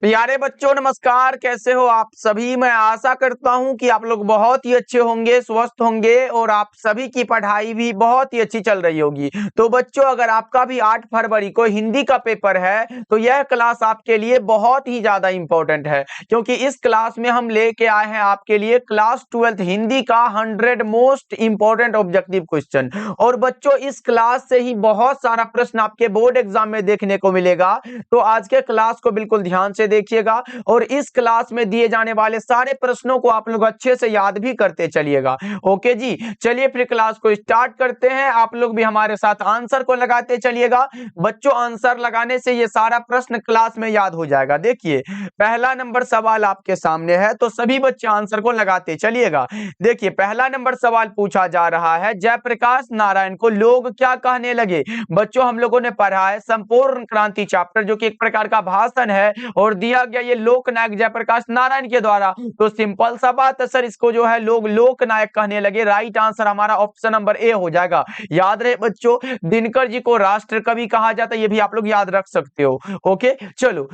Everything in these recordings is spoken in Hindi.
प्यारे बच्चों नमस्कार, कैसे हो आप सभी। मैं आशा करता हूं कि आप लोग बहुत ही अच्छे होंगे, स्वस्थ होंगे और आप सभी की पढ़ाई भी बहुत ही अच्छी चल रही होगी। तो बच्चों, अगर आपका भी 8 फरवरी को हिंदी का पेपर है तो यह क्लास आपके लिए बहुत ही ज्यादा इंपॉर्टेंट है, क्योंकि इस क्लास में हम लेके आए हैं आपके लिए क्लास 12 हिंदी का 100 मोस्ट इंपॉर्टेंट ऑब्जेक्टिव क्वेश्चन। और बच्चों, इस क्लास से ही बहुत सारा प्रश्न आपके बोर्ड एग्जाम में देखने को मिलेगा। तो आज के क्लास को बिल्कुल ध्यान से देखिएगा और इस क्लास में दिए जाने वाले सारे प्रश्नों को आप लोग अच्छे से याद भी करते चलिएगा। ओके जी, चलिए फिर क्लास को स्टार्ट करते हैं। आप लोग भी हमारे साथ आंसर को लगाते चलिएगा। बच्चों, आंसर लगाने से ये सारा प्रश्न क्लास में याद हो जाएगा। देखिए, पहला नंबर सवाल आपके सामने है, तो सभी बच्चे आंसर को लगाते चलिएगा। देखिए, पहला नंबर सवाल पूछा जा रहा है, जयप्रकाश नारायण को लोग क्या कहने लगे। बच्चों, हम लोगों ने पढ़ा है संपूर्ण क्रांति चैप्टर, जो कि एक प्रकार का भाषण है और दिया गया ये लोकनायक जयप्रकाश नारायण के द्वारा। तो सिंपल सा बात है सर, इसको जो है लोग लोकनायक कहने लगे। राइट आंसर हमारा ऑप्शन नंबर ए हो जाएगा। याद रहे बच्चों, दिनकर जी को राष्ट्र कवि कहा जाता है, ये भी आप लोग याद रख सकते हो। ओके, चलो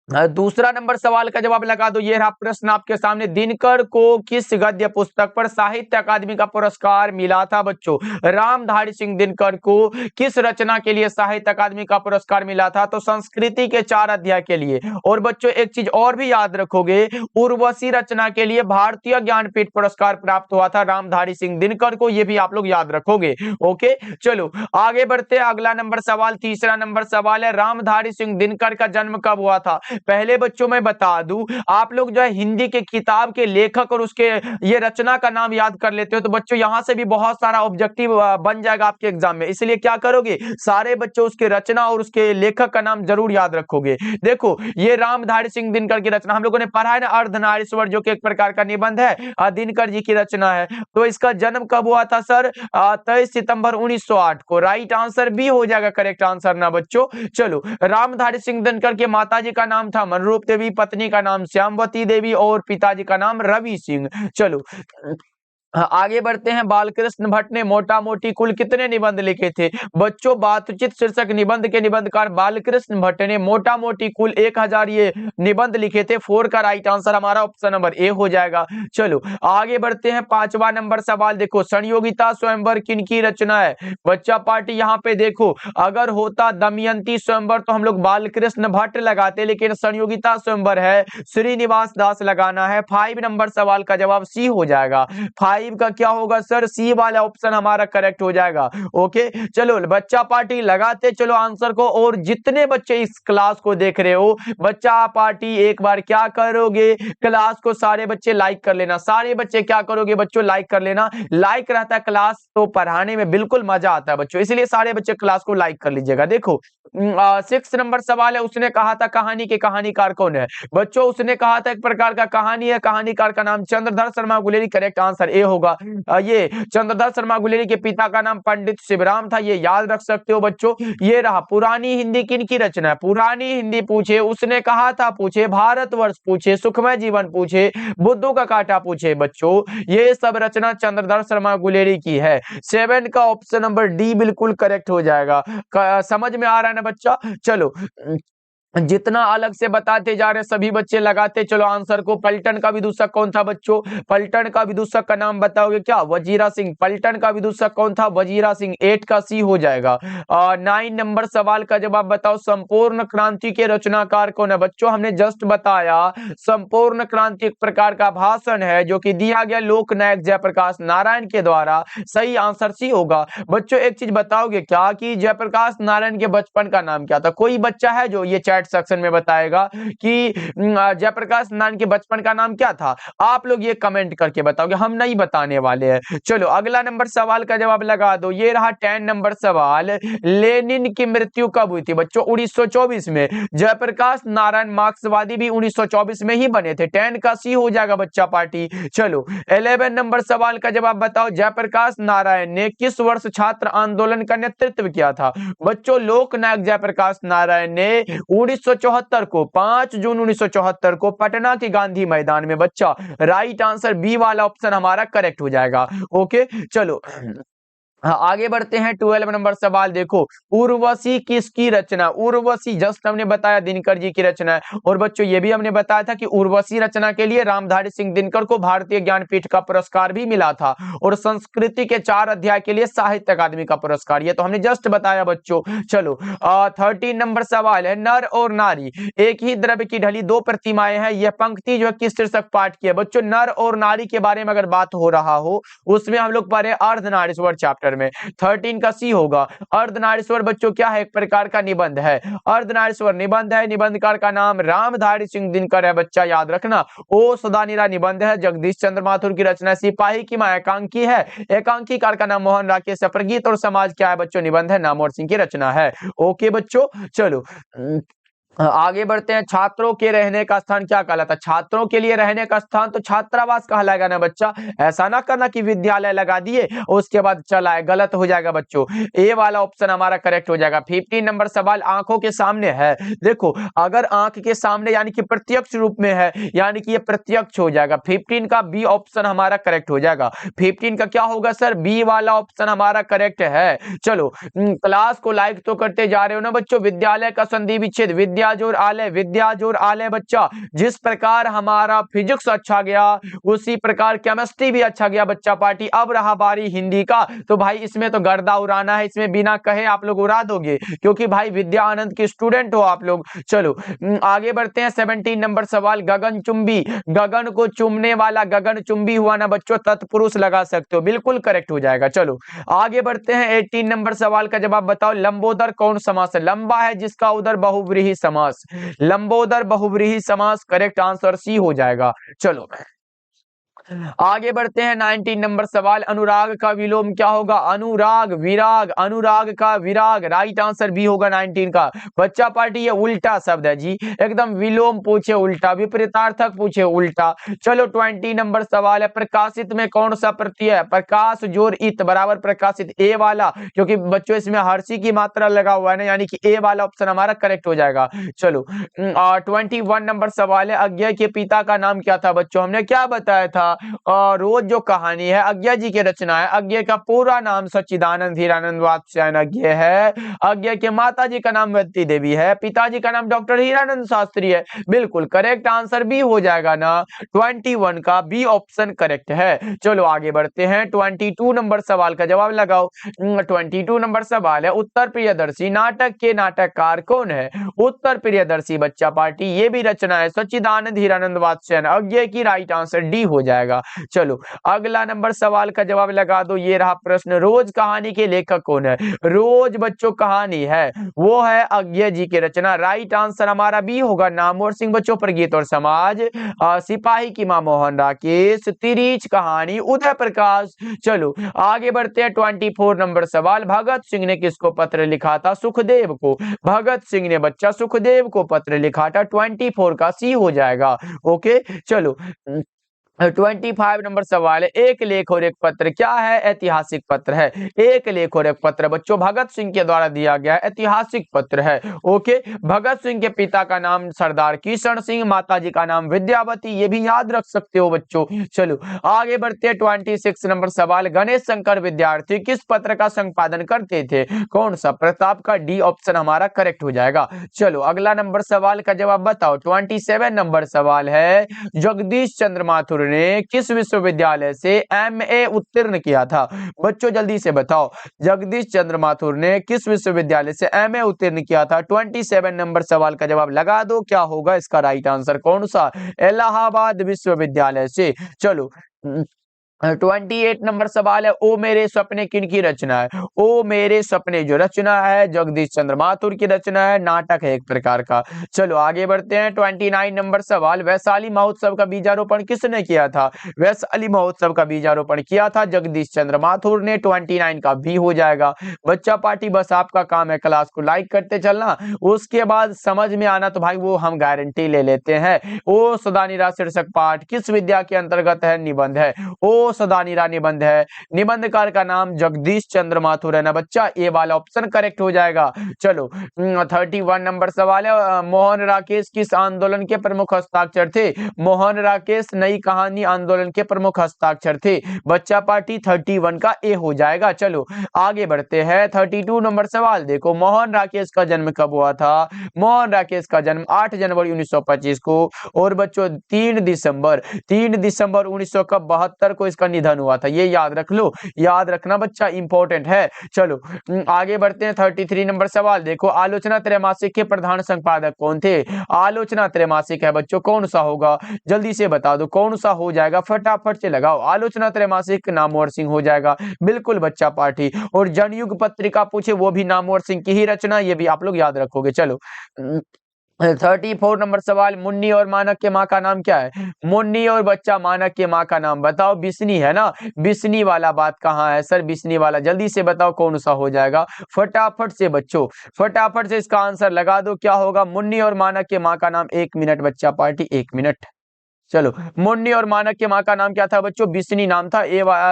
दूसरा नंबर सवाल का जवाब लगा दो। ये रहा प्रश्न आपके सामने, दिनकर को किस गद्य पुस्तक पर साहित्य अकादमी का पुरस्कार मिला था। बच्चों, रामधारी सिंह दिनकर को किस रचना के लिए साहित्य अकादमी का पुरस्कार मिला था, तो संस्कृति के 4 अध्याय के लिए। और बच्चों, एक चीज और भी याद रखोगे, उर्वशी रचना के लिए भारतीय ज्ञानपीठ पुरस्कार प्राप्त हुआ था रामधारी सिंह दिनकर को, ये भी आप लोग याद रखोगे। ओके, चलो आगे बढ़ते हैं। अगला नंबर सवाल, तीसरा नंबर सवाल है, रामधारी सिंह दिनकर का जन्म कब हुआ था। पहले बच्चों मैं बता दूं, आप लोग जो है हिंदी के किताब के लेखक और उसके ये रचना का नाम याद कर लेते हो, तो बच्चों यहां से भी बहुत सारा ऑब्जेक्टिव बन जाएगा आपके एग्जाम में। इसलिए क्या करोगे, सारे बच्चों उसके रचना और उसके लेखक का नाम जरूर याद रखोगे। देखो, ये रामधारी सिंह दिनकर की रचना हम लोगों ने पढ़ा है ना, अर्धनारीश्वर, जो कि एक प्रकार का निबंध है, दिनकर जी की रचना है। तो इसका जन्म कब हुआ था सर, 23 सितंबर 1908 को। राइट आंसर बी हो जाएगा करेक्ट आंसर ना बच्चों। चलो, रामधारी सिंह दिनकर के माताजी का नाम था मनरूप देवी, पत्नी का नाम श्यामवती देवी और पिताजी का नाम रवि सिंह। चलो आगे बढ़ते हैं। बालकृष्ण भट्ट ने मोटा मोटी कुल कितने निबंध लिखे थे। बच्चों, बातचीत शीर्षक निबंध के निबंधकार बालकृष्ण भट्ट ने मोटा मोटी कुल 1000 ये निबंध लिखे थे। 4 का राइट आंसर हमारा ऑप्शन नंबर ए हो जाएगा। चलो आगे बढ़ते हैं। 5वां नंबर सवाल देखो, संयोगिता स्वयंवर किनकी रचना है। बच्चा पार्टी यहाँ पे देखो, अगर होता दमयंती स्वयंवर तो हम लोग बालकृष्ण भट्ट लगाते, लेकिन संयोगिता स्वयंवर है, श्रीनिवास दास लगाना है। 5 नंबर सवाल का जवाब सी हो जाएगा। 5 का क्या होगा सर, सी वाला ऑप्शन हमारा करेक्ट हो जाएगा। ओके, चलो बच्चा पार्टी लगाते चलो आंसर को। और जितने बच्चे इस क्लास को देख रहे हो, बच्चा पार्टी एक बार क्या करोगे, क्लास को सारे बच्चे लाइक कर लेना। सारे बच्चे क्या करोगे बच्चों, लाइक कर लेना। लाइक रहता है क्लास तो पढ़ाने में बिल्कुल मजा आता है बच्चों, इसलिए सारे बच्चे क्लास को लाइक कर लीजिएगा। देखो 6 नंबर सवाल है, उसने कहा था कहानी के कहानीकार कौन है। बच्चों, उसने कहा था एक प्रकार का कहानी है, कहानीकार का नाम Chandradhar Sharma Guleri. Correct answer A होगा। ये चंद्रधर शर्मा गुलेरी के पिता का नाम पंडित शिवराम था, ये याद रख सकते हो बच्चों। ये रहा पुरानी हिंदी किनकी रचना है। पुरानी हिंदी पूछे, उसने कहा था पूछे, भारतवर्ष पूछे, सुखमय जीवन पूछे, बुद्धू का कांटा पूछे। बच्चों, ये सब रचना चंद्रधर शर्मा गुलेरी की है। 7 का ऑप्शन नंबर डी बिल्कुल करेक्ट हो जाएगा। समझ में आ रहा है ना बच्चा। चलो जितना अलग से बताते जा रहे सभी बच्चे लगाते चलो आंसर को। पलटन का विदूषक कौन था बच्चों, पलटन का विदूषक का नाम बताओगे क्या, वजीरा सिंह। पलटन का विदूषक कौन था, वजीरा सिंह। 8 का सी हो जाएगा। 9 नंबर सवाल का जवाब बताओ, संपूर्ण क्रांति के रचनाकार कौन है। बच्चों, हमने जस्ट बताया संपूर्ण क्रांति एक प्रकार का भाषण है, जो कि दिया गया लोकनायक जयप्रकाश नारायण के द्वारा। सही आंसर सी होगा। बच्चों, एक चीज बताओगे क्या कि जयप्रकाश नारायण के बचपन का नाम क्या था। कोई बच्चा है जो ये चैट सेक्शन में बताएगा कि जयप्रकाश नारायण के बचपन का नाम क्या था। आप लोग ये कमेंट करके बताओगे, हम नहीं बताने वाले हैं। चलो अगला नंबर सवाल का जवाब लगा दो। ये रहा 10 नंबर सवाल, लेनिन की मृत्यु कब हुई थी। बच्चों, 1924 में। जयप्रकाश नारायण मार्क्सवादी भी 1924 में ही बने थे। 10 का सी हो जाएगा बच्चा पार्टी। चलो 11 नंबर सवाल का जवाब बताओ, जयप्रकाश नारायण ने किस वर्ष छात्र आंदोलन का नेतृत्व किया था। बच्चों, लोकनायक जयप्रकाश नारायण ने 1974 को 5 जून 1974 को पटना के गांधी मैदान में। बच्चा, राइट आंसर बी वाला ऑप्शन हमारा करेक्ट हो जाएगा। ओके, चलो हाँ, आगे बढ़ते हैं 12 नंबर सवाल। देखो, उर्वशी किसकी रचना? उर्वशी जस्ट हमने बताया दिनकर जी की रचना है। और बच्चों ये भी हमने बताया था कि उर्वशी रचना के लिए रामधारी सिंह दिनकर को भारतीय ज्ञानपीठ का पुरस्कार भी मिला था, और संस्कृति के 4 अध्याय के लिए साहित्य अकादमी का पुरस्कार, ये तो हमने जस्ट बताया बच्चों। चलो 13 नंबर सवाल है, नर और नारी एक ही द्रव्य की ढली दो प्रतिमाएं हैं, यह पंक्ति जो है किस शीर्षक पाठ की है? बच्चों नर और नारी के बारे में अगर बात हो रहा हो, उसमें हम लोग पढ़े अर्धनारीश्वर चैप्टर में। 13 का सी होगा। अर्धनारीश्वर बच्चों क्या है? एक प्रकार का निबंध है। अर्धनारीश्वर निबंध है, निबंधकार का नाम रामधारी सिंह दिनकर है, बच्चा याद रखना। ओ सदानीरा निबंध है, जगदीश चंद्र माथुर की रचना। सिपाही की मां एकांकी है, एकांकीकार का नाम मोहन राकेश है। प्रगीत और समाज क्या है बच्चों? निबंध है, नामवर सिंह की रचना है। ओके बच्चों, चलो आगे बढ़ते हैं। छात्रों के रहने का स्थान क्या कहलाता है? छात्रों के लिए रहने का स्थान तो छात्रावास कहलाएगा ना बच्चा। ऐसा ना करना कि विद्यालय लगा दिए उसके बाद चला है, गलत हो जाएगा बच्चों। ए वाला ऑप्शन हमारा करेक्ट हो जाएगा। 15 नंबर सवाल, आंखों के सामने है। देखो अगर आंख के सामने यानी कि प्रत्यक्ष रूप में है, यानी कि ये प्रत्यक्ष हो जाएगा। 15 का बी ऑप्शन हमारा करेक्ट हो जाएगा। 15 का क्या होगा सर? बी वाला ऑप्शन हमारा करेक्ट है। चलो क्लास को लाइक तो करते जा रहे हो ना बच्चों। विद्यालय का संधि विच्छेद, विद्या जोर आलय, विद्या जोर आलय बच्चा। जिस प्रकार हमारा फिजिक्स अच्छा गया उसी प्रकार केमिस्ट्री भी अच्छा गया बच्चा पार्टी। अब रहा बारी हिंदी का, तो भाई इसमें तो गर्दा उड़ाना है, इसमें बिना कहे आप लोग उड़ा दोगे, क्योंकि भाई विद्या आनंद के स्टूडेंट हो आप लोग। चलो आगे बढ़ते हैं। 17 नंबर सवाल, गगन चुंबी, गगन को चुमने वाला गगन चुंबी हुआ ना बच्चों, तत्पुरुष लगा सकते हो, बिल्कुल करेक्ट हो जाएगा। चलो आगे बढ़ते हैं। 18 नंबर सवाल का जवाब बताओ। लंबोदर कौन समास है? लंबा है जिसका उदर बहुव्रीहि समास। लंबोदर बहुव्रीहि समास, करेक्ट आंसर सी हो जाएगा। चलो आगे बढ़ते हैं। 19 नंबर सवाल, अनुराग का विलोम क्या होगा? अनुराग, विराग, अनुराग का विराग, राइट आंसर बी होगा 19 का। बच्चा पार्टी ये उल्टा शब्द है जी, एकदम विलोम पूछे उल्टा, विपरीतार्थक पूछे उल्टा। चलो 20 नंबर सवाल है, प्रकाशित में कौन सा प्रत्यय है? प्रकाश जोर इत बराबर प्रकाशित, ए वाला, क्योंकि बच्चों इसमें हर्षी की मात्रा लगा हुआ है ना, यानी कि ए वाला ऑप्शन हमारा करेक्ट हो जाएगा। चलो 21 नंबर सवाल है, अज्ञा के पिता का नाम क्या था? बच्चों हमने क्या बताया था? रोज जो कहानी है अज्ञा जी की रचना है। अज्ञा का पूरा नाम सच्चिदानंद हीरानंद वात्स्यायन अज्ञा है। अज्ञा के माता जी का नाम वत्ती देवी है, पिताजी का नाम डॉक्टर हीरानंद शास्त्री है। बिल्कुल करेक्ट आंसर बी हो जाएगा ना, 21 का बी ऑप्शन करेक्ट है। चलो आगे बढ़ते हैं। 22 नंबर सवाल का जवाब लगाओ। 22 नंबर सवाल है, उत्तर प्रियदर्शी नाटक के नाटककार कौन है? उत्तर प्रियदर्शी बच्चा पार्टी ये भी रचना है सच्चिदानंद हीरानंद वात्स्यायन अज्ञा की, राइट आंसर डी हो जाएगा। चलो अगला नंबर सवाल का जवाब लगा दो। ये रहा प्रश्न, रोज कहानी के लेखक कौन है? रोज बच्चों कहानी है वो है अज्ञा जी की रचना, राइट आंसर हमारा बी होगा, नामवर सिंह बच्चों, प्रगीत और समाज, सिपाही की मां मोहन राकेश, तिरीच कहानी उदय प्रकाश। चलो आगे बढ़ते हैं। 24 नंबर सवाल, भगत सिंह ने किसको पत्र लिखा था? सुखदेव को। भगत सिंह ने बच्चा सुखदेव को पत्र लिखा था, 24 का सी हो जाएगा। ओके चलो 25 नंबर सवाल है, एक लेख और एक पत्र क्या है? ऐतिहासिक पत्र है। एक लेख और एक पत्र बच्चों भगत सिंह के द्वारा दिया गया ऐतिहासिक पत्र है। ओके, भगत सिंह के पिता का नाम सरदार किशन सिंह, माताजी का नाम विद्यावती, ये भी याद रख सकते हो बच्चों। चलो आगे बढ़ते हैं। 26 नंबर सवाल, गणेश शंकर विद्यार्थी किस पत्र का संपादन करते थे? कौन सा? प्रताप का, डी ऑप्शन हमारा करेक्ट हो जाएगा। चलो अगला नंबर सवाल का जवाब बताओ। 27 नंबर सवाल है, जगदीश चंद्र माथुर ने किस विश्वविद्यालय से एमए उत्तीर्ण किया था? बच्चों जल्दी से बताओ, जगदीश चंद्र माथुर ने किस विश्वविद्यालय से एमए उत्तीर्ण किया था? 27 नंबर सवाल का जवाब लगा दो, क्या होगा इसका राइट आंसर? कौन सा? इलाहाबाद विश्वविद्यालय से। चलो 28 नंबर सवाल है, ओ मेरे सपने किनकी रचना है? ओ मेरे सपने जो रचना है जगदीश चंद्र माथुर की रचना है, नाटक है एक प्रकार का। चलो आगे बढ़ते हैं। 29 नंबर सवाल, वैशाली महोत्सव का बीजारोपण किसने किया था? वैशाली महोत्सव का बीजारोपण किया था जगदीश चंद्र माथुर ने, 29 का भी हो जाएगा। बच्चा पार्टी बस आपका काम है क्लास को लाइक करते चलना, उसके बाद समझ में आना तो भाई वो हम गारंटी ले लेते हैं। ओ सदानीरा शीर्षक पाठ किस विद्या के अंतर्गत है? निबंध है। ओ वो सदानीरा निबंध है। निबंधकार का नाम जगदीश चंद्र माथुर है ना बच्चा, ए वाला ऑप्शन करेक्ट हो जाएगा। चलो 31 नंबर सवाल है, मोहन राकेश किस आंदोलन के प्रमुख हस्ताक्षर थे? मोहन राकेश नई कहानी आंदोलन के प्रमुख हस्ताक्षर थे। बच्चा पार्टी 31 का ए हो जाएगा। चलो आगे बढ़ते हैं। 32 नंबर सवाल देखो, मोहन राकेश का जन्म कब हुआ था? मोहन राकेश का जन्म 8 जनवरी 1925 को, और बच्चों 3 दिसंबर 1972 को इसका निधन हुआ था। ये याद रख लो, याद रखना बच्चा, इंपॉर्टेंट है। चलो आगे बढ़ते हैं। 33 नंबर सवाल देखो, आलोचना त्रैमासिक के प्रधान संपादक कौन थे? आलोचना त्रैमासिक है बच्चों, कौन सा होगा? जल्दी से बता दो कौन सा हो जाएगा, फटाफट से लगाओ। आलोचना त्रैमासिक नामवर सिंह हो जाएगा, बिल्कुल बच्चा पार्टी। और जनयुग पत्रिका पूछे वो भी नामवर सिंह की ही रचना, ये भी आप लोग याद रखोगे। चलो 34 नंबर सवाल, मुन्नी और मानक के माँ का नाम क्या है? मुन्नी और बच्चा मानक के माँ का नाम बताओ। बिस्नी है ना, बिस्नी वाला बात कहाँ है सर? बिस्नी वाला, जल्दी से बताओ कौन सा हो जाएगा, फटाफट से बच्चों, फटाफट से इसका आंसर लगा दो। क्या होगा? मुन्नी और मानक के माँ का नाम, 1 मिनट बच्चा पार्टी, 1 मिनट। चलो मुन्नी और मानक के माँ का नाम क्या था बच्चों? बिस्नी नाम था।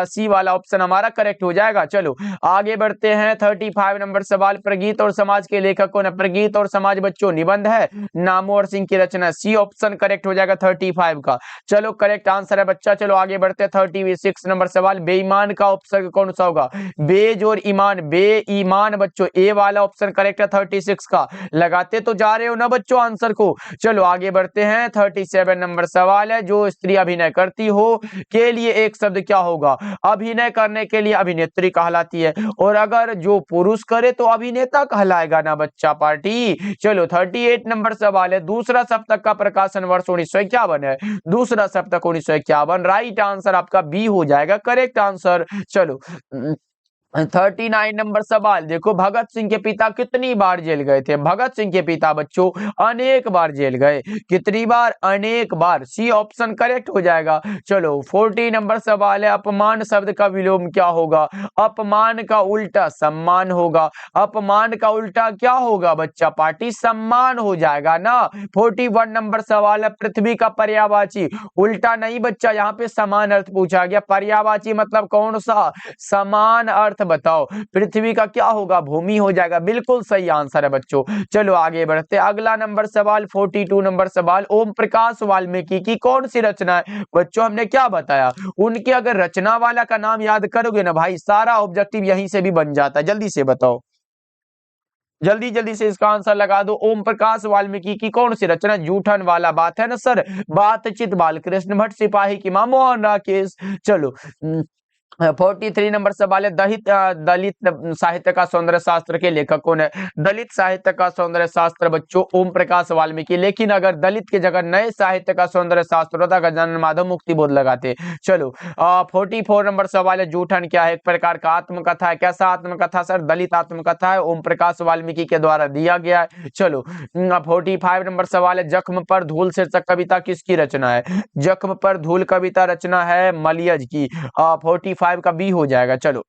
सी वाला ऑप्शन हमारा करेक्ट हो जाएगा। चलो आगे बढ़ते हैं। 35 नंबर सवाल, प्रगीत और समाज के लेखक कौन है? प्रगीत और समाज बच्चों निबंध है, नामवर सिंह की रचना। सी ऑप्शन करेक्ट हो जाएगा 35 का। चलो करेक्ट आंसर है बच्चा। चलो आगे बढ़ते हैं। 36 नंबर सवाल, बेईमान का उपसर्ग कौन सा होगा? बेज और ईमान, बेईमान बच्चों, ए वाला ऑप्शन करेक्ट है 36 का। लगाते तो जा रहे हो ना बच्चों आंसर को। चलो आगे बढ़ते हैं। 37 नंबर सवाल है, जो स्त्री अभिनय करती हो के लिए एक शब्द क्या होगा? अभिनय करने के लिए अभिनेत्री कहलाती है, और अगर जो पुरुष करे तो अभिनेता कहलाएगा ना बच्चा पार्टी। चलो 38 नंबर सवाल है, दूसरा सप्तक का प्रकाशन वर्ष 1951 है। दूसरा सप्तक 1951, राइट आंसर आपका बी हो जाएगा, करेक्ट आंसर। चलो 39 नंबर सवाल देखो, भगत सिंह के पिता कितनी बार जेल गए थे? भगत सिंह के पिता बच्चों अनेक बार जेल गए। कितनी बार? अनेक बार। सी ऑप्शन करेक्ट हो जाएगा। चलो 40 नंबर सवाल है, अपमान शब्द का विलोम क्या होगा? अपमान का उल्टा सम्मान होगा। अपमान का उल्टा क्या होगा बच्चा पार्टी? सम्मान हो जाएगा ना। 41 नंबर सवाल है, पृथ्वी का पर्यायवाची, उल्टा नहीं बच्चा, यहाँ पे समान अर्थ पूछा गया। पर्यायवाची मतलब कौन सा? समान अर्थ बताओ। पृथ्वी का क्या होगा? भूमि हो जाएगा, बिल्कुल सही आंसर है बच्चों। चलो आगे बढ़ते, अगला नंबर सवाल 42 नंबर सवाल, ओम प्रकाश वाल्मीकि की कौन सी रचना है? बच्चों हमने क्या बताया, उनके अगर रचना वाला का नाम याद करोगे ना भाई, सारा ऑब्जेक्टिव यहीं से भी बन जाता है। जल्दी से बताओ, जल्दी जल्दी से इसका आंसर लगा दो। ओम प्रकाश वाल्मीकि की कौन सी रचना? जूठन वाला बात है ना सर, बातचीत बालकृष्ण भट्ट, सिपाही की मां मोहन राकेश। चलो 43 नंबर सवाल है, दलित साहित्य का सौंदर्य शास्त्र के लेखक कौन है? दलित साहित्य का सौंदर्य शास्त्र बच्चों ओम प्रकाश वाल्मीकि, लेकिन अगर दलित की जगह नए साहित्य का सौंदर्य शास्त्र होता, गजानन माधव मुक्ति बोध लगाते। चलो 44 नंबर सवाल है, जूठन क्या है? एक प्रकार का आत्मकथा है। कैसा आत्मकथा सर? दलित आत्मकथा है, ओम प्रकाश वाल्मीकि के द्वारा दिया गया है। चलो 45 नंबर सवाल है, जख्म पर धूल शीर्षक कविता किसकी रचना है? जख्म पर धूल कविता रचना है मलियज की। 45 का बी हो जाएगा। चलो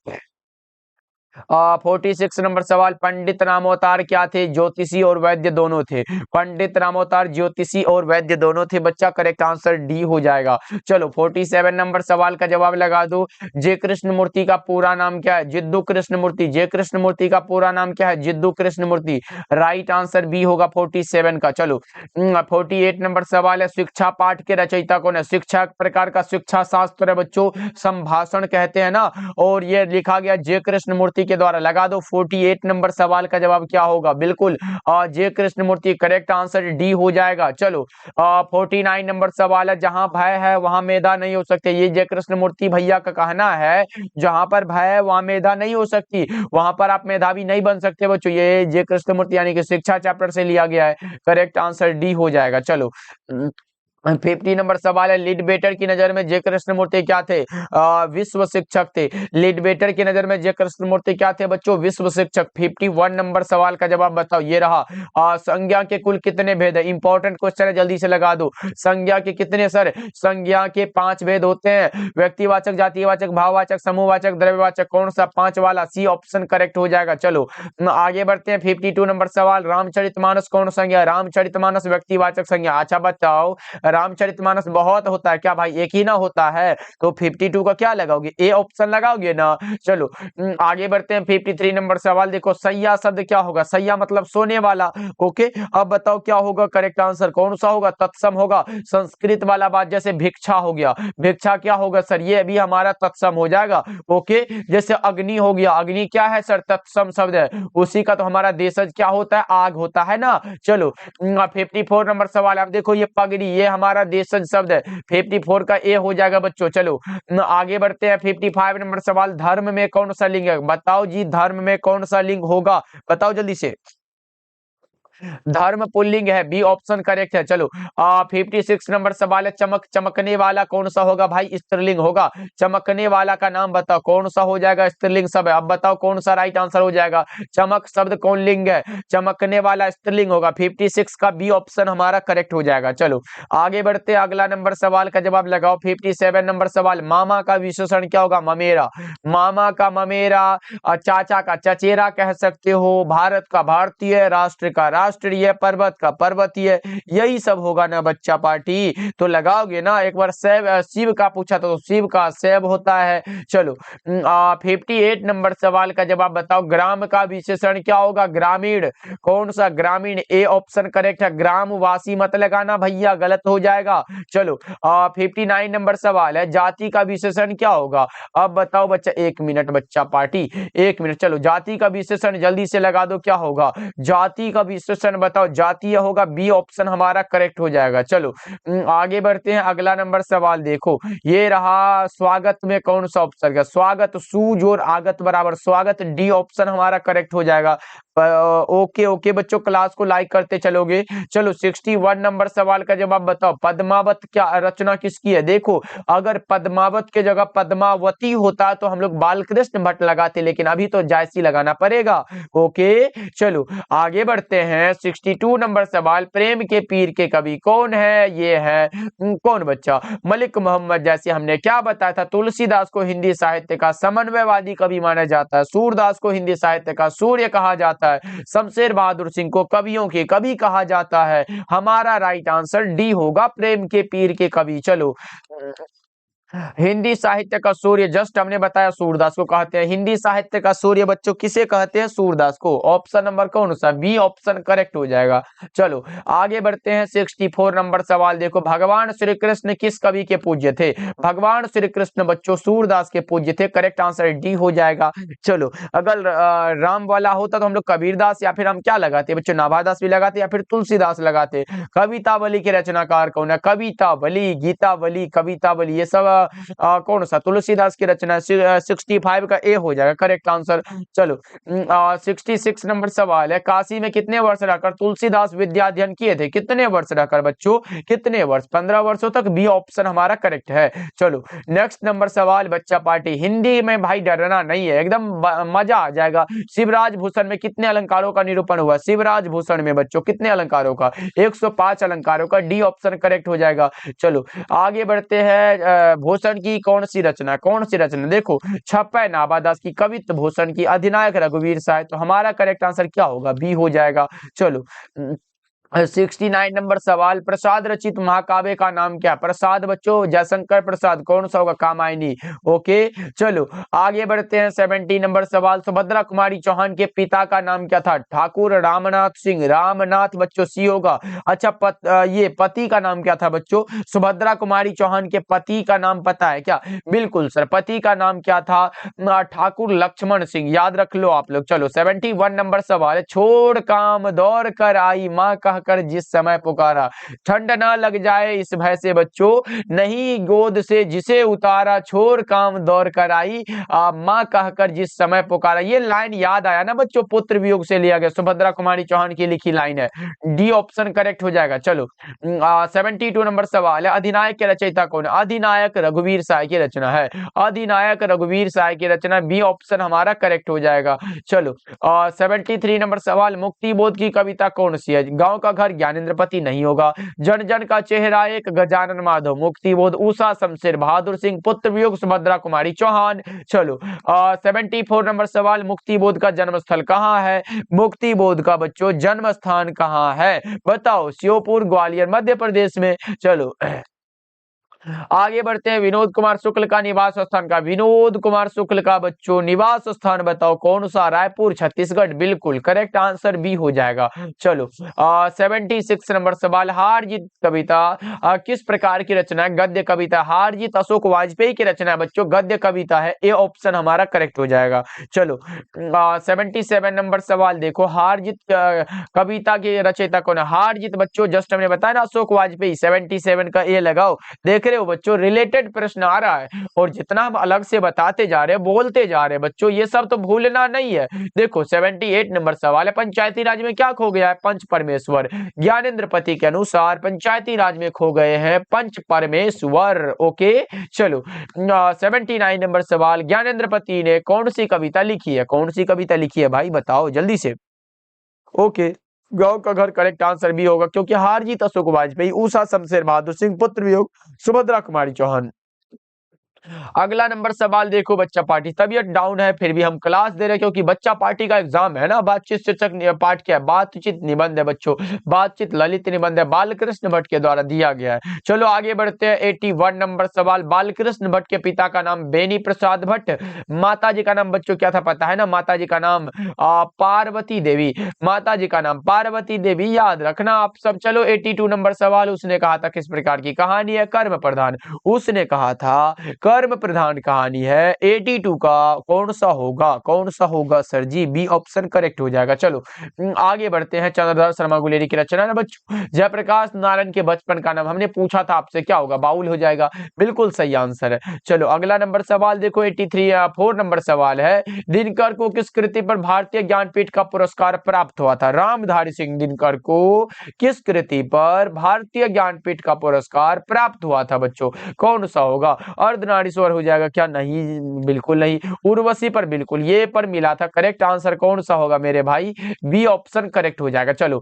46 नंबर सवाल, पंडित रामोतार क्या थे? ज्योतिषी और वैद्य दोनों थे। पंडित रामोतार ज्योतिषी और वैद्य दोनों थे बच्चा, करेक्ट आंसर डी हो जाएगा। चलो 47 नंबर सवाल का जवाब लगा दो, जय कृष्ण मूर्ति का पूरा नाम क्या है? जिद्दू कृष्ण मूर्ति। जय कृष्ण मूर्ति का पूरा नाम क्या है? जिद्दू कृष्ण मूर्ति, राइट आंसर बी होगा 47 का। चलो 48 नंबर सवाल है, शिक्षा पाठ के रचयिता कौन है? शिक्षा एक प्रकार का शिक्षा शास्त्र है बच्चों, संभाषण कहते हैं ना, और ये लिखा गया जय कृष्ण मूर्ति के द्वारा। लगा दो 48 नंबर सवाल का जवाब क्या होगा? बिल्कुल जय कृष्ण मूर्ति, करेक्ट आंसर डी हो जाएगा। चलो 49 नंबर सवाल है, जहां भय है वहां मेधा नहीं हो सकते। ये जय कृष्ण मूर्ति भैया का कहना है, जहां पर भय है वहां मेधा नहीं हो सकती, वहां पर आप मेधावी नहीं बन सकते बच्चों। ये जय कृष्ण मूर्ति यानी कि शिक्षा चैप्टर से लिया गया है, करेक्ट आंसर डी हो जाएगा। चलो 50 नंबर सवाल है, लिडबेटर की नजर में जय कृष्ण मूर्ति क्या थे? विश्व शिक्षक थे। लिडबेटर की नजर में जय कृष्ण मूर्ति क्या थे बच्चों? विश्व शिक्षक। 51 नंबर सवाल का जवाब बताओ, ये रहा। संज्ञा के कुल कितने भेद है? इंपॉर्टेंट क्वेश्चन है, जल्दी से लगा दो। संज्ञा के कितने सर? संज्ञा के 5 भेद होते हैं, व्यक्तिवाचक, जातीयवाचक, भाववाचक, समूहवाचक, द्रव्यवाचक। कौन सा? 5 वाला, सी ऑप्शन करेक्ट हो जाएगा। चलो आगे बढ़ते हैं। 52 नंबर सवाल, रामचरितमानस कौन संज्ञा? रामचरितमानस व्यक्तिवाचक संज्ञा। अच्छा बताओ, रामचरितमानस बहुत होता है क्या भाई, एक ही ना होता है, तो 52 का क्या लगाओगे, ए ऑप्शन लगाओगे ना। चलो आगे बढ़ते हैं 53 नंबर सवाल। देखो सैया शब्द क्या होगा, सैया मतलब सोने वाला। ओके, अब बताओ क्या होगा करेक्ट आंसर, कौन सा होगा, तत्सम होगा। संस्कृत वाला बात, जैसे भिक्षा हो गया, भिक्षा क्या होगा सर, ये भी हमारा तत्सम हो जाएगा। ओके, जैसे अग्नि हो गया, अग्नि क्या है सर, तत्सम शब्द है, उसी का तो हमारा देशज क्या होता है, आग होता है ना। चलो 54 नंबर सवाल, आप देखो ये पगड़ी, ये हमारा देशज शब्द है, 54 का ए हो जाएगा बच्चों। चलो आगे बढ़ते हैं 55 नंबर सवाल। धर्म में कौन सा लिंग है, बताओ जी, धर्म में कौन सा लिंग होगा, बताओ जल्दी से। धर्म पुल्लिंग है, बी ऑप्शन करेक्ट है। चलो 56 नंबर सवाल है, चमक, चमकने वाला कौन सा होगा भाई, स्त्रीलिंग होगा। चमकने वाला का नाम बताओ कौन सा हो जाएगा, स्त्रीलिंग सब है। अब बताओ कौन सा राइट आंसर हो जाएगा, चमक शब्द कौन लिंग है, चमकने वाला स्त्रीलिंग होगा, 56 का बी ऑप्शन हमारा करेक्ट हो जाएगा। चलो आगे बढ़ते, अगला नंबर सवाल का जवाब लगाओ। 57 नंबर सवाल, मामा का विशेषण क्या होगा, ममेरा, मामा का ममेरा, चाचा का चचेरा कह सकते हो, भारत का भारतीय, राष्ट्र का राष्ट्रीय, पर्वत का पर्वतीय, यही सब होगा ना बच्चा पार्टी, तो लगाओगे ना। एक बार सैब, शिव का पूछा तो शिव का सैब होता है। चलो 58 नंबर सवाल का जवाब बताओ, ग्राम का विशेषण क्या होगा, ग्रामीण, कौन सा, ग्रामीण, ए ऑप्शन करेक्ट है। ग्रामवासी मत लगाना भैया, गलत हो जाएगा। चलो 59 नंबर सवाल है, जाति का विशेषण क्या होगा, अब बताओ बच्चा, 1 मिनट बच्चा पार्टी, 1 मिनट। चलो जाति का विशेषण जल्दी से लगा दो, क्या होगा, जाति का विशेषण बताओ, जातीय होगा, बी ऑप्शन हमारा करेक्ट हो जाएगा। चलो आगे बढ़ते हैं, अगला नंबर सवाल देखो, ये रहा, स्वागत में कौन सा ऑप्शन है, स्वागत, सू जोर आगत बराबर स्वागत, डी ऑप्शन हमारा करेक्ट हो जाएगा। ओके ओके बच्चों, क्लास को लाइक करते चलोगे। चलो 61 नंबर सवाल का जवाब बताओ, पद्मावत क्या रचना किसकी है। देखो अगर पद्मावत के जगह पद्मावती होता तो हम लोग बालकृष्ण भट्ट लगाते, लेकिन अभी तो जायसी लगाना पड़ेगा। ओके चलो आगे बढ़ते हैं, 62 नंबर सवाल, प्रेम के पीर के कवि कौन है, ये है कौन बच्चा, मलिक मोहम्मद। जैसे हमने क्या बताया था, तुलसीदास को हिंदी साहित्य का समन्वयवादी कवि माना जाता है, सूरदास को हिंदी साहित्य का सूर्य कहा जाता है, शमशेर बहादुर सिंह को कवियों के कवि कहा जाता है। हमारा राइट आंसर डी होगा, प्रेम के पीर के कवि। चलो हिंदी साहित्य का सूर्य, जस्ट हमने बताया सूरदास को कहते हैं, हिंदी साहित्य का सूर्य बच्चों किसे कहते हैं, सूरदास को। ऑप्शन नंबर कौन सा, बी ऑप्शन करेक्ट हो जाएगा। चलो आगे बढ़ते हैं, 64 नंबर सवाल देखो, भगवान श्री कृष्ण किस कवि के पूज्य थे, भगवान श्री कृष्ण बच्चों सूरदास के पूज्य थे, करेक्ट आंसर डी हो जाएगा। चलो अगर राम वाला होता तो हम लोग कबीरदास या फिर हम क्या लगाते बच्चों, नाभादास भी लगाते या फिर तुलसीदास लगाते। कवितावली के रचनाकार कौन है, कवितावली, गीतावली, कवितावली, ये सब कौन सा, तुलसीदास की रचना। 65 का ए हो जाएगा करेक्ट आंसर। चलो 66 नंबर सवाल है, काशी में कितने वर्ष रहकर तुलसीदास विद्या अध्ययन किए थे, कितने वर्ष रहकर बच्चों, कितने वर्ष, 15 वर्षों तक, बी ऑप्शन हमारा करेक्ट है। चलो नेक्स्ट नंबर सवाल बच्चा पार्टी, हिंदी में भाई डरना नहीं है, एकदम मजा आ जाएगा। शिवराज भूषण में कितने अलंकारों का निरूपण हुआ, शिवराज भूषण में बच्चों कितने अलंकारों का, 105 अलंकारों का, डी ऑप्शन करेक्ट हो जाएगा। चलो आगे बढ़ते हैं, भूषण की कौन सी रचना, कौन सी रचना, देखो छप्पय नाभादास की, कवित्त भूषण की, अधिनायक रघुवीर साय, तो हमारा करेक्ट आंसर क्या होगा, बी हो जाएगा। चलो 69 नंबर सवाल, प्रसाद रचित महाकाव्य का नाम क्या, प्रसाद बच्चों जयशंकर प्रसाद, कौन सा होगा, कामायनी। ओके चलो आगे बढ़ते हैं, 70 नंबर सवाल, सुभद्रा कुमारी चौहान के पिता का नाम क्या था, ठाकुर रामनाथ सिंह, रामनाथ बच्चों सी होगा। अच्छा ये पति का नाम क्या था बच्चों, सुभद्रा कुमारी चौहान के पति का नाम पता है क्या, बिल्कुल सर, पति का नाम क्या था, ठाकुर लक्ष्मण सिंह, याद रख लो आप लोग। चलो 71 नंबर सवाल, छोड़ काम दौड़ कर आई माँ कर जिस समय पुकारा, ठंड ना लग जाए इस भय से बच्चों, नहीं गोद से जिसे उतारा, छोड़ काम दौड़ कर आई माँ कहकर जिस समय पुकारा। ये लाइन याद आया ना बच्चों, पुत्र वियोग से लिया गया, सुभद्रा कुमारी चौहान की लिखी लाइन है, डी ऑप्शन करेक्ट हो जाएगा। चलो 72 नंबर सवाल है, अधिनायक के रचयिता कौन है, अधिनायक रघुवीर साय की रचना है, अधिनायक रघुवीर साय की रचना, बी ऑप्शन हमारा करेक्ट हो जाएगा। चलो 73 नंबर सवाल, मुक्ति बोध की कविता कौन सी है, गांव का का घर ज्ञानेंद्रपति नहीं होगा। जन जन का चेहरा एक गजानन माधव, मुक्तिबोध उषा शमशेर, बहादुर सिंह, पुत्र वियोग सुभद्रा कुमारी चौहान। चलो 74 नंबर सवाल, मुक्तिबोध का जन्म स्थल कहाँ है? मुक्तिबोध का बच्चों जन्म स्थान कहाँ है बताओ? श्योपुर, ग्वालियर, मध्य प्रदेश में। चलो आगे बढ़ते हैं। विनोद कुमार शुक्ल का निवास स्थान का, विनोद कुमार शुक्ल का बच्चों निवास स्थान बताओ कौन सा? रायपुर, छत्तीसगढ़। बिल्कुल करेक्ट आंसर बी हो जाएगा। चलो 76 नंबर सवाल, हार जीत कविता किस प्रकार की रचना है? गद्य कविता। हार जीत अशोक वाजपेयी की रचना है बच्चों, गद्य कविता है। ए ऑप्शन हमारा करेक्ट हो जाएगा। चलो 77 नंबर सवाल देखो, हार जीत कविता के रचयिता कौन है? हार जीत बच्चों जस्ट हमने बताया ना अशोक वाजपेयी। 77 का ए लगाओ। देख रहे हो बच्चों, रिलेटेड प्रश्न आ रहा है और जितना हम अलग से बताते जा रहे हैं, बोलते जा रहे हैं बच्चों, ये सब तो भूलना नहीं है। देखो 78 नंबर सवाल है, पंचायती राज में क्या खो गया है? पंच परमेश्वर। ज्ञानेंद्रपति के अनुसार पंचायती राज में खो गए हैं पंच परमेश्वर। ओके चलो 79 नंबर सवाल, ज्ञानेंद्रपति ने कौन सी कविता लिखी है? कौन सी कविता लिखी है भाई बताओ जल्दी से। ओके गांव का घर करेक्ट आंसर भी होगा, क्योंकि हार जीत अशोक वाजपेयी, उषा शमशेर, बहादुर सिंह, पुत्र वियोग सुभद्रा कुमारी चौहान। अगला नंबर सवाल देखो, बच्चा पार्टी तबीयत डाउन है फिर भी हम क्लास दे रहे हैं, क्योंकि बच्चा पार्टी का एग्जाम है ना। बातचीत शीर्षक पाठ क्या है? बातचीत निबंध है बच्चों, बातचीत ललित निबंध है, बालकृष्ण भट्ट के द्वारा दिया गया है। चलो आगे बढ़ते हैं। 81 नंबर सवाल, बालकृष्ण भट्ट के पिता का नाम बेनी प्रसाद भट्ट, माता जी का नाम बच्चों क्या था पता है ना? माता जी का नाम पार्वती देवी, माता जी का नाम पार्वती देवी, याद रखना आप सब। चलो 82 नंबर सवाल, उसने कहा था किस प्रकार की कहानी है? कर्म प्रधान। उसने कहा था कर्म प्रधान कहानी है। 82 का कौन सा होगा? कौन सा होगा सर जी? बी ऑप्शन करेक्ट हो जाएगा। चलो आगे बढ़ते हैं। चंद्रधर शर्मा गुलेरी की रचना है बच्चों। जयप्रकाश नारायण के बचपन का नाम हमने पूछा था आपसे, क्या होगा? बाउल हो जाएगा। बिल्कुल सही आंसर है। चलो अगला नंबर सवाल देखो, 4 नंबर सवाल है, दिनकर को किस कृति पर भारतीय ज्ञानपीठ का पुरस्कार प्राप्त हुआ था? रामधारी सिंह दिनकर को किस कृति पर भारतीय ज्ञानपीठ का पुरस्कार प्राप्त हुआ था बच्चों? कौन सा होगा? अर्धनारीश्वर हो जाएगा क्या? नहीं बिल्कुल नहीं। उर्वशी पर बिल्कुल ये पर मिला था। करेक्ट आंसर कौन सा होगा मेरे भाई? बी ऑप्शन करेक्ट हो जाएगा। चलो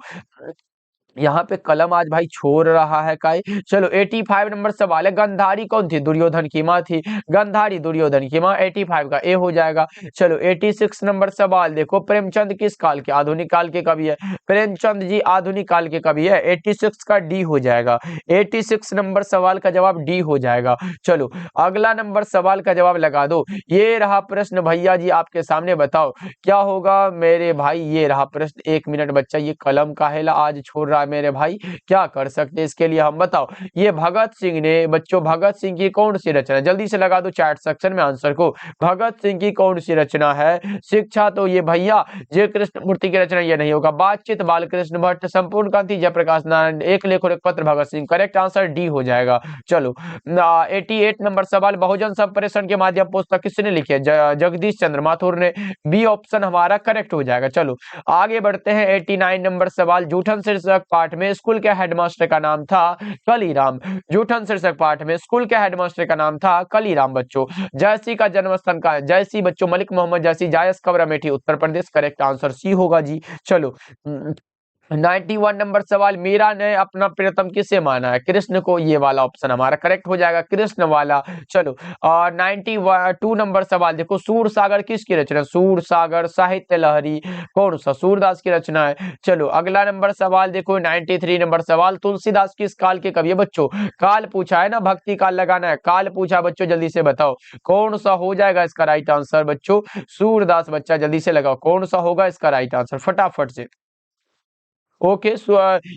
यहाँ पे कलम आज भाई छोड़ रहा है काय। चलो 85 नंबर सवाल है, गंधारी कौन थी? दुर्योधन की माँ थी। गंधारी दुर्योधन की माँ। 85 का ए हो जाएगा। चलो 86 नंबर सवाल देखो, प्रेमचंद किस काल के? आधुनिक काल के कवि है। प्रेमचंद जी आधुनिक काल के कवि है। 86 का डी हो जाएगा। 86 नंबर सवाल का जवाब डी हो जाएगा। चलो अगला नंबर सवाल का जवाब लगा दो। ये रहा प्रश्न भैया जी आपके सामने, बताओ क्या होगा मेरे भाई? ये रहा प्रश्न। 1 मिनट बच्चा, ये कलम काहेला आज छोड़ रहा है मेरे भाई? क्या कर सकते इसके लिए हम? बताओ। ये भगत सिंह ने बच्चों, भगत सिंह की कौन सी रचना? जल्दी से लगा दो चैट सेक्शन में आंसर को। भगत सिंह की कौन सी रचना है? शिक्षा तो ये भैया जय कृष्ण मूर्ति की रचना ये नहीं होगा। बातचीत बालकृष्ण भट्ट, संपूर्ण क्रांति जयप्रकाश नारायण, एक लेख और एक पत्र Bhagat Singh. Correct answer D हो जाएगा। चलो 88 नंबर सवाल, बहुजन संप्रेषण के माध्यम पुस्तक किसने लिखी है? जगदीश चंद्र माथुर ने। बी ऑप्शन हमारा करेक्ट हो जाएगा। चलो आगे बढ़ते हैं। 89 नंबर सवाल, जूठन शीर्षक पाठ में स्कूल के हेडमास्टर का नाम था कलीराम। जूठन शीर्षक पाठ में स्कूल के हेडमास्टर का नाम था कलीराम बच्चों। जयसी का जन्म स्थान का? जयसी बच्चों मलिक मोहम्मद जयसी, जायस कब्र Amethi Uttar Pradesh. Correct answer C होगा जी। चलो 91 नंबर सवाल, मीरा ने अपना प्रियतम किसे माना है? कृष्ण को। ये वाला ऑप्शन हमारा करेक्ट हो जाएगा, कृष्ण वाला। चलो 92 नंबर सवाल देखो, सूर सागर किसकी रचना? सूर सागर साहित्य लहरी कौन सा? सूरदास की रचना है। चलो अगला नंबर सवाल देखो, 93 नंबर सवाल, तुलसीदास किस काल के कवि है बच्चों? काल पूछा है ना, भक्ति काल लगाना है। काल पूछा बच्चों, जल्दी से बताओ कौन सा हो जाएगा इसका राइट आंसर बच्चों? सूरदास। बच्चा जल्दी से लगाओ कौन सा होगा इसका राइट आंसर फटाफट से। ओके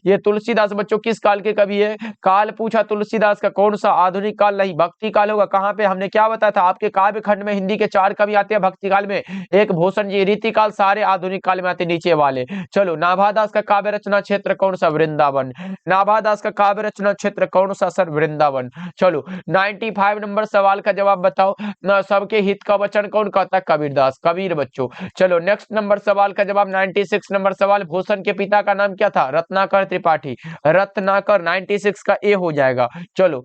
ये तुलसीदास बच्चों किस काल के कवि है? काल पूछा तुलसीदास का कौन सा? आधुनिक काल नहीं, भक्ति काल होगा। कहाँ पे हमने क्या बताया था आपके काव्य खंड में? हिंदी के 4 कवि आते हैं भक्ति काल में, एक भूषण जी। रीति काल सारे आधुनिक काल में आते नीचे वाले। चलो नाभादास का काव्य रचना क्षेत्र कौन सा? वृंदावन। नाभादास का काव्य रचना क्षेत्र कौन सा सर? वृंदावन। चलो 95 नंबर सवाल का जवाब बताओ, सबके हित का वचन कौन कहता है? कबीरदास, कबीर बच्चों। चलो नेक्स्ट नंबर सवाल का जवाब 96 नंबर सवाल, भूषण के पिता का नाम क्या था? रत्नाकर त्रिपाठी। रत्नाकर 96 का ए हो जाएगा। चलो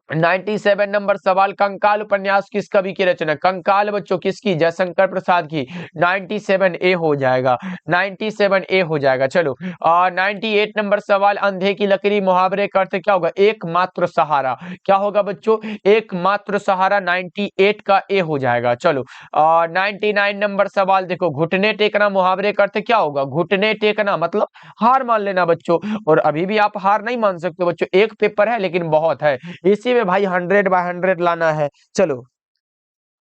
97 नंबर सवाल, कंकाल उपन्यास किस कवि की रचना? कंकाल बच्चों किसकी? जयशंकर प्रसाद की। 97 ए हो जाएगा, 97 ए हो जाएगा। चलो 98 नंबर सवाल, अंधे की लकड़ी मुहावरे का अर्थ क्या होगा? एकमात्र सहारा। क्या होगा बच्चों? एकमात्र सहारा। 98 का ए हो जाएगा। चलो 99 नंबर सवाल देखो, घुटने टेकना मुहावरे का अर्थ क्या होगा? घुटने टेकना मतलब हार मान लेना बच्चों। और अभी भी आप हार नहीं मान सकते बच्चों, एक पेपर है लेकिन बहुत है, इसी में भाई 100/100 लाना है। चलो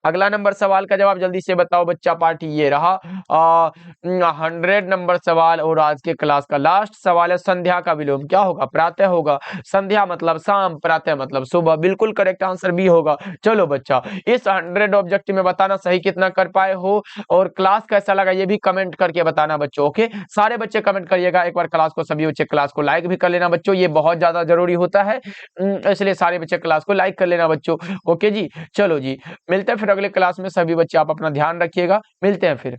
अगला नंबर सवाल का जवाब जल्दी से बताओ बच्चा। पार्टी ये रहा 100 नंबर सवाल और आज के क्लास का लास्ट सवाल है, संध्या का विलोम क्या होगा? प्रातः होगा। संध्या मतलब शाम, प्रातः मतलब सुबह। बिल्कुल करेक्ट आंसर बी होगा। चलो बच्चा, इस 100 ऑब्जेक्टिव में बताना सही कितना कर पाए हो और क्लास कैसा लगा ये भी कमेंट करके बताना बच्चों। ओके, सारे बच्चे कमेंट करिएगा। एक बार क्लास को, सभी बच्चे क्लास को लाइक भी कर लेना बच्चों, ये बहुत ज्यादा जरूरी होता है, इसलिए सारे बच्चे क्लास को लाइक कर लेना बच्चों। ओके जी, चलो जी, मिलते हैं फिर अगले क्लास में। सभी बच्चे आप अपना ध्यान रखिएगा, मिलते हैं फिर।